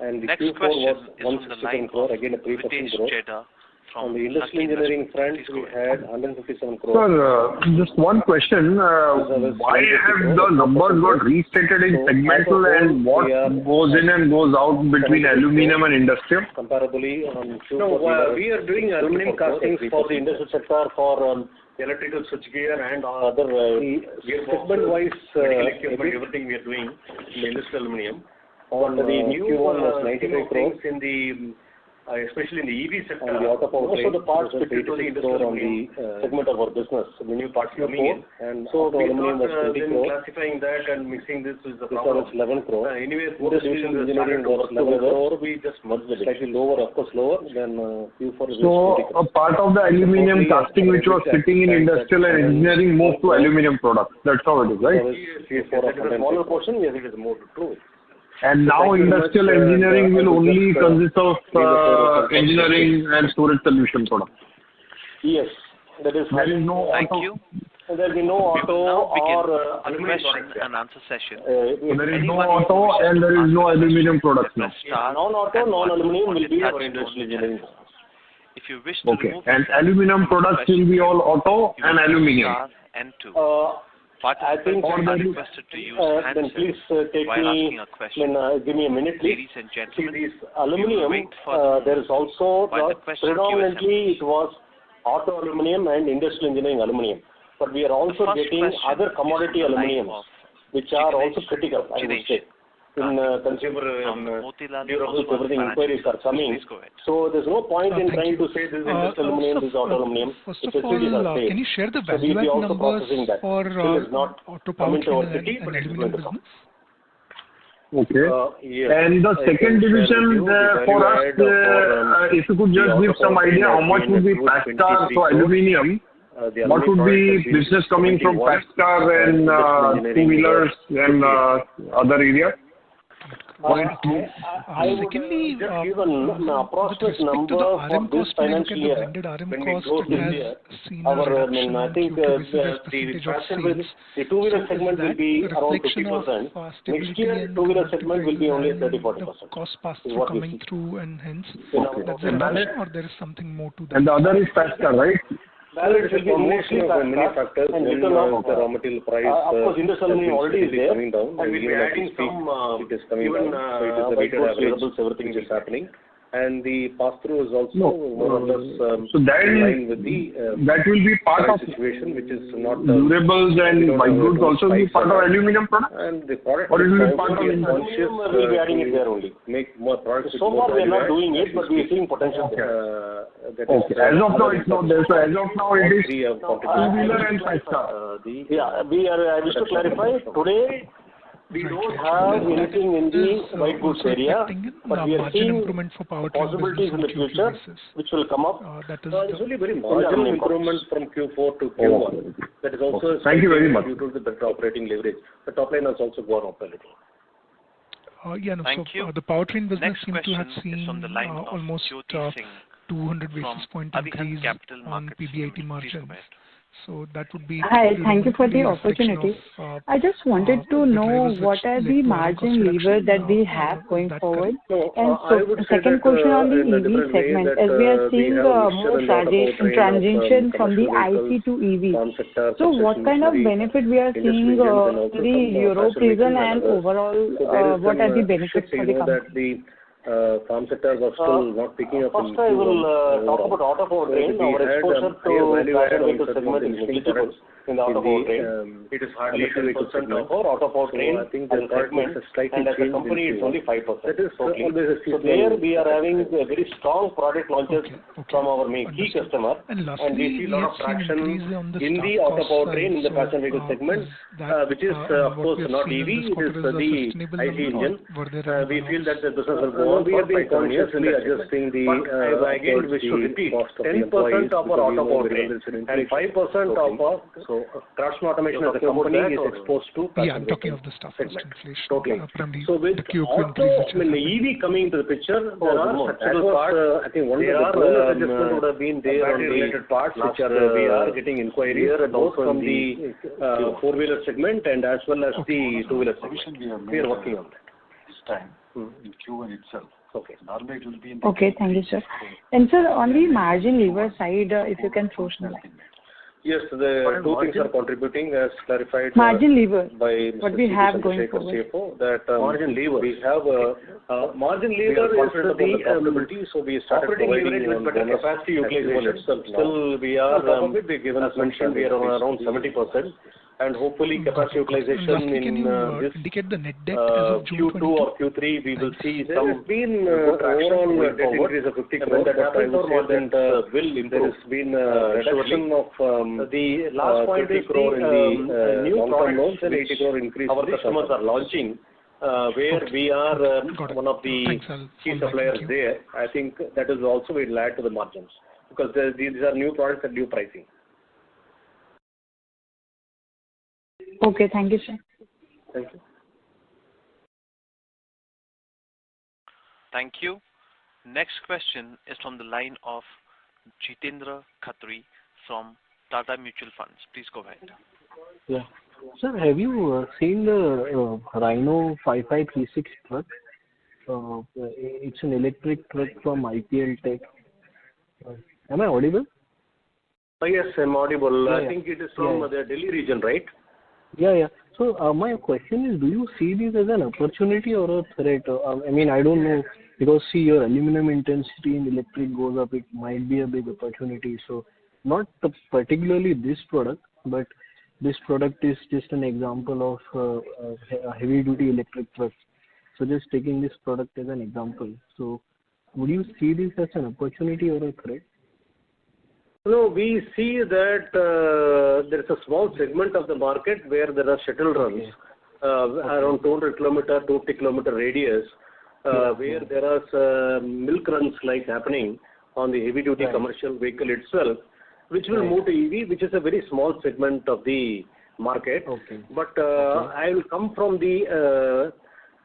And the Next Q4 question was is from the line crore, of again a 3% Vitesh growth. Cheda from On the industrial Lucky engineering front, Investment. we had 157 crores. Sir, just one question. Why have the numbers got restated in segmental and what goes in and goes out between aluminum and industrial? Comparably on Q4, we are doing aluminum castings for the industrial sector for electrical switchgear and other segment-wise equipment, everything we are doing in the industrial aluminum. on the Q1 was 95 crores in the especially in the EV sector. And the auto powertrain, most of the parts fitted to the industrial aluminum segment of our business, the new parts coming in. And so we aluminum was 20 crores. Classifying that and mixing this is the problem. This was 11 crores. Anyway, industrial engineering was 11 crores. We just merged it. Slightly lower, of course, lower than Q4. So a part of the aluminum casting which was sitting in industrial and engineering moved to aluminum products. That's how it is, right? Yes, it is a smaller portion. Yes, it is moved to it. And now industrial engineering will only consist of engineering and storage solution products. Yes, that is. There is no Thank auto. you. There will be no auto or the question and answer session. There is no auto and there is no aluminum products now. Non-auto, non-aluminum will be our industrial engineering. If you wish to remove and aluminum products will be all auto and aluminum. And two. Participants are requested to use then please take while me, asking a question. Give me a minute, please. Ladies and gentlemen, see, this aluminum, there is also, predominantly it was auto aluminum and industrial engineering aluminum. But we are also getting other commodity aluminum, which are also critical, I would say. In consumer durables, everything inquiries are coming. So there's no point in trying to say this is industrial aluminum, this is auto aluminum. First of all, can you share the value add numbers for auto powertrain and aluminum business? Okay. And the second division for us, if you could just give some idea how much would be passenger to aluminum, what would be business coming from passenger and two-wheelers and other areas? Secondly, with respect to the RM cost, when you look at the blended RM cost, it has seen a reduction on Q2 basis as percentage of sales. The two-wheeler segment will be around 50%. Next year, two-wheeler segment will be only 30-40%. The cost pass-through coming through, and hence that's a reduction, or there is something more to that? And the other is passenger, right? Balance will be mostly many factors and little of the raw material price. Of course, industrial aluminum already is there, and we'll be adding some it is coming down. So it is a weighted average. Everything is happening, and the pass-through is also more or less so that in line with the that will be part of situation, which is not durables and white goods also be part of aluminum product. And the product or it will be part of conscious. We'll be adding it there only. Make more products. So far, we are not doing it, but we are seeing potential there. Okay. As of now, it's not there. So as of now, it is two-wheeler and passenger. Yeah, I wish to clarify today. We don't have anything in the white goods area, but we are seeing possibilities in the future which will come up. It's only very marginal improvement from Q4 to Q1. That is also thank you very much. Due to the better operating leverage. The top line has also gone up a little. So the powertrain business seems to have seen almost 200 basis point increase on PBIT margins. So that would be. Hi, thank you for the opportunity. I just wanted to know what are the margin levers that we have going forward. And so the second question on the EV segment, as we are seeing more transition from the IC to EV. So what kind of benefit we are seeing in the Europe region, and overall what are the benefits for the company? Farm sectors are still not picking up. First, I will talk about auto powertrain. Our exposure to value-added vehicle segment is negligible in the auto powertrain. It is hardly 10% of our auto powertrain as a segment, and as a company, it's only 5%. That is totally. So there we are having a very strong product launches from our main key customer, and we see a lot of traction in the auto powertrain in the passenger vehicle segment, which is of course not EV, it is the IC engine. We feel that the business will go. We have been consciously adjusting the again, we should repeat 10% of our auto powertrain and 5% of our Craftsman Automation as a company is exposed to. I'm talking of the stuff segment. Totally. So with auto, EV coming into the picture, there are structural parts. I think one of the bonus adjustment would have been there on the related parts, which are we are getting inquiries both from the four-wheeler segment and as well as the two-wheeler segment. We are working on that this time. In Q1 itself. Okay. Normally it will be in okay, thank you, sir. And sir, on the margin lever side, if you can throw some light. Yes, the two things are contributing as clarified margin lever by what Mr. we C. have Chandrasekhar, going forward. CFO, that margin lever. we have margin we lever are confident about the is profitability, so we started operating providing leverage with better bonus capacity at Q1 utilization. itself now. Still, we are, On top of it, we've given as mentioned, we are around 70%. And hopefully capacity utilization Lastly, in can you this indicate the net debt as of June Q2 22? or Q3, we will see There some has been good traction overall going debt forward. increase of 50 And crore, when that but I happens, would our say margins that will there improve. has been reduction of The last point 50 is crore in the new long-term loans products and which 80 crore increase our in the customers short-term are launching, where we are one of the Thanks, I'll key fall back. suppliers Thank you. there. I think that is also will add to the margins because these are new products at new pricing. Okay, thank you, sir. Thank you. Thank you. Next question is from the line of Jitendra Khatri from Tata Mutual Funds. Please go ahead. Yeah. Sir, have you seen the Rhino 5536 truck? It's an electric truck from IPL Tech. Am I audible? Yes, I'm audible. Yeah, I think it is from the Delhi region, right? Yeah. So my question is, do you see this as an opportunity or a threat? I mean, I don't know, because see, your aluminum intensity in electric goes up, it might be a big opportunity. So not particularly this product, but this product is just an example of a heavy-duty electric truck. So just taking this product as an example. So would you see this as an opportunity or a threat? No, we see that there is a small segment of the market where there are shuttle runs around 200 kilometer, 250 kilometer radius, where there are milk runs like happening on the heavy duty commercial vehicle itself, which will move to EV, which is a very small segment of the market. But I will come from the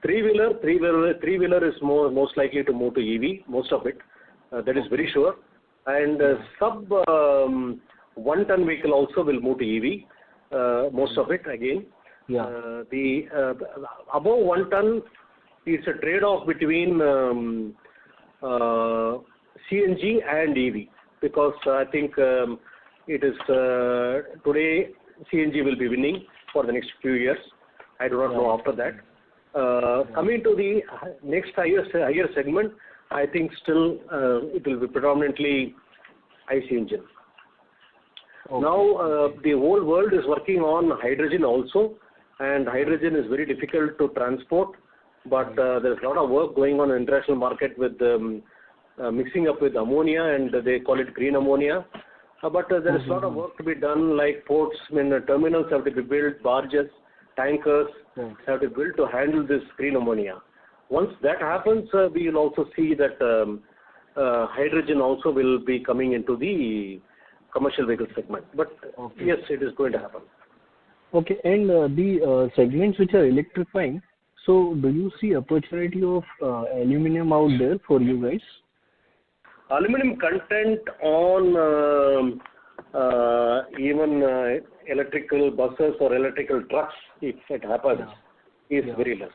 three-wheeler. Three-wheeler is most likely to move to EV, most of it. That is very sure. And sub 1 ton vehicle also will move to EV, most of it again. The above 1 ton is a trade-off between CNG and EV, because I think it is today CNG will be winning for the next few years. I do not know after that. Coming to the next higher segment, I think still it will be predominantly IC engine. Now the whole world is working on hydrogen also, and hydrogen is very difficult to transport, but there's a lot of work going on in the international market with mixing up with ammonia, and they call it green ammonia. But there is a lot of work to be done, like ports, terminals have to be built, barges, tankers have to be built to handle this green ammonia. Once that happens, we will also see that hydrogen also will be coming into the commercial vehicle segment. But yes, it is going to happen. Okay, and the segments which are electrifying, so do you see opportunity of aluminum out there for you guys? Aluminum content on even electrical buses or electrical trucks, if it happens, is very less.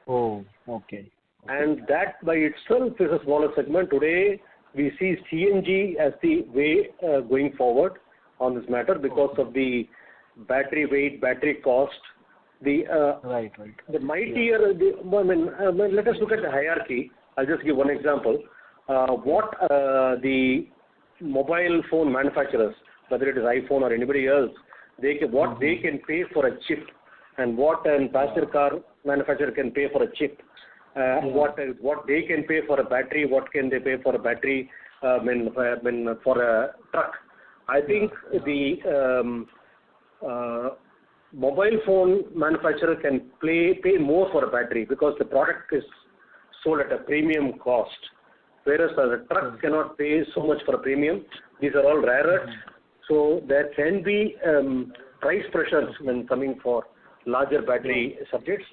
Oh, okay. And that by itself is a smaller segment. Today, we see CNG as the way going forward on this matter because of the battery weight, battery cost. The mightier, let us look at the hierarchy. I'll just give one example. What the mobile phone manufacturers, whether it is iPhone or anybody else, they can pay for a chip, and what a passenger car manufacturer can pay for a chip, what they can pay for a battery, what can they pay for a battery for a truck. I think the mobile phone manufacturer can pay more for a battery because the product is sold at a premium cost, whereas a truck cannot pay so much for a premium. These are all rare earths, so there can be price pressures when coming for larger battery subjects.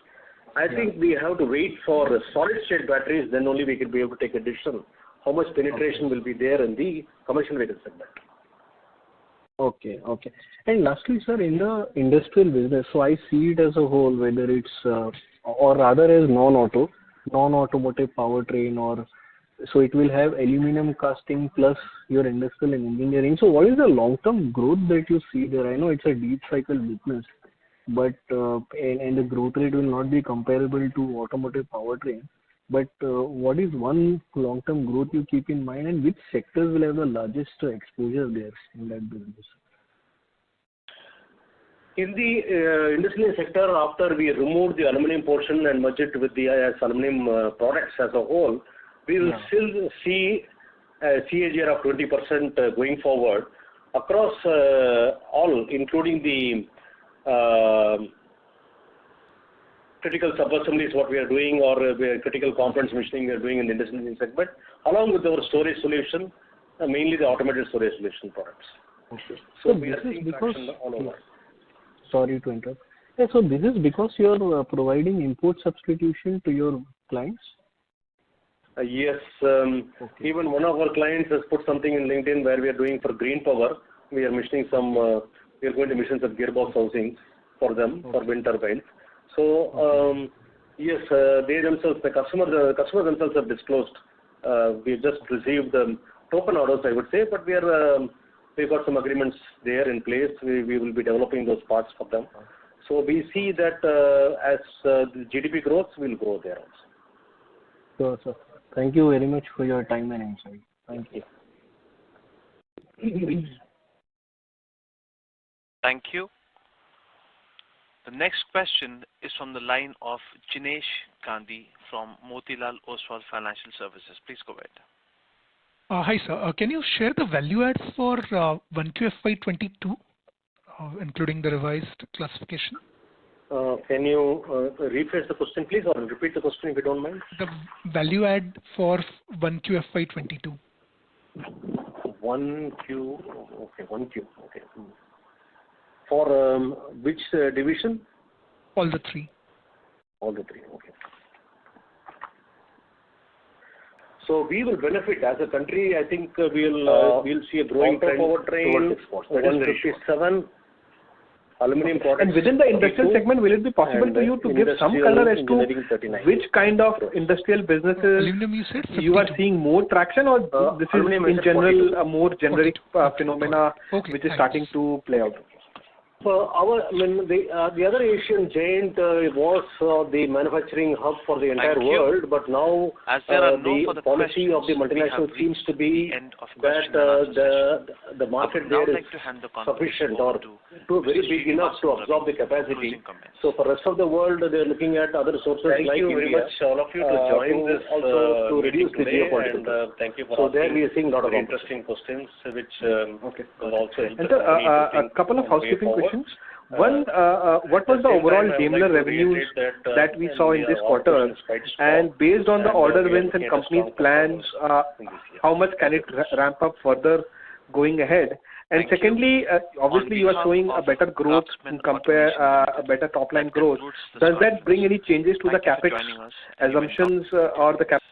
I think we have to wait for solid state batteries, then only we can be able to take a decision how much penetration will be there in the commercial vehicle segment. Okay. And lastly, sir, in the industrial business, so I see it as a whole, whether it's, or rather as non-automotive powertrain or So it will have aluminum casting plus your industrial and engineering. So what is the long-term growth that you see there? I know it's a deep cycle business, but and the growth rate will not be comparable to automotive powertrain. But what is one long-term growth you keep in mind, and which sectors will have the largest exposure there in that business? In the industrial sector, after we remove the aluminum portion and merge it with the aluminum products as a whole, we will still see a CAGR of 20% going forward across all, including the critical sub-assemblies what we are doing, or critical components machining we are doing in the industrial segment, along with our storage solution, mainly the automated storage solution products. Okay. So we are seeing traction all over. Sorry to interrupt. Yeah, so this is because you are providing import substitution to your clients? Yes. Even one of our clients has put something in LinkedIn where we are doing for green power. We are machining some, we are going to machine some gearbox housings for them, for wind turbines. So, yes, they themselves, the customers themselves have disclosed. We just received token orders, I would say, but we've got some agreements there in place. We will be developing those parts for them. So we see that as the GDP grows, we'll grow there also. Sure, sir. Thank you very much for your time and insight. Thank you. Thank you. The next question is from the line of Jinesh Gandhi from Motilal Oswal Financial Services. Please go ahead. Hi, sir. Can you share the value adds for 1Q FY22, including the revised classification? Can you rephrase the question, please, or repeat the question if you don't mind? The value add for 1Q FY22. 1Q, okay. For which division? All the three. All the three, okay. So we will benefit as a country. I think we'll see a growing trend towards exports. 157. Aluminum products. And within the industrial segment, will it be possible to you to give some color as to which kind of industrial businesses you are seeing more traction, or this is in general a more generic phenomena which is starting to play out? The other Asian giant was the manufacturing hub for the entire world, but now the policy of the multinational seems to be that the market there is sufficient or very big enough to absorb the capacity. So for the rest of the world, they are looking at other sources like India. Thank you very much, all of you, to join this also to reduce the geopolitical. Thank you for so there we are seeing a lot of interesting questions, which will also help. And a couple of housekeeping questions. One, what was the overall Daimler revenues that we saw in this quarter? And based on the order wins and company's plans, how much can it ramp up further going ahead? And secondly, obviously you are showing a better growth and a better top line growth. Does that bring any changes to the capex assumptions or the capex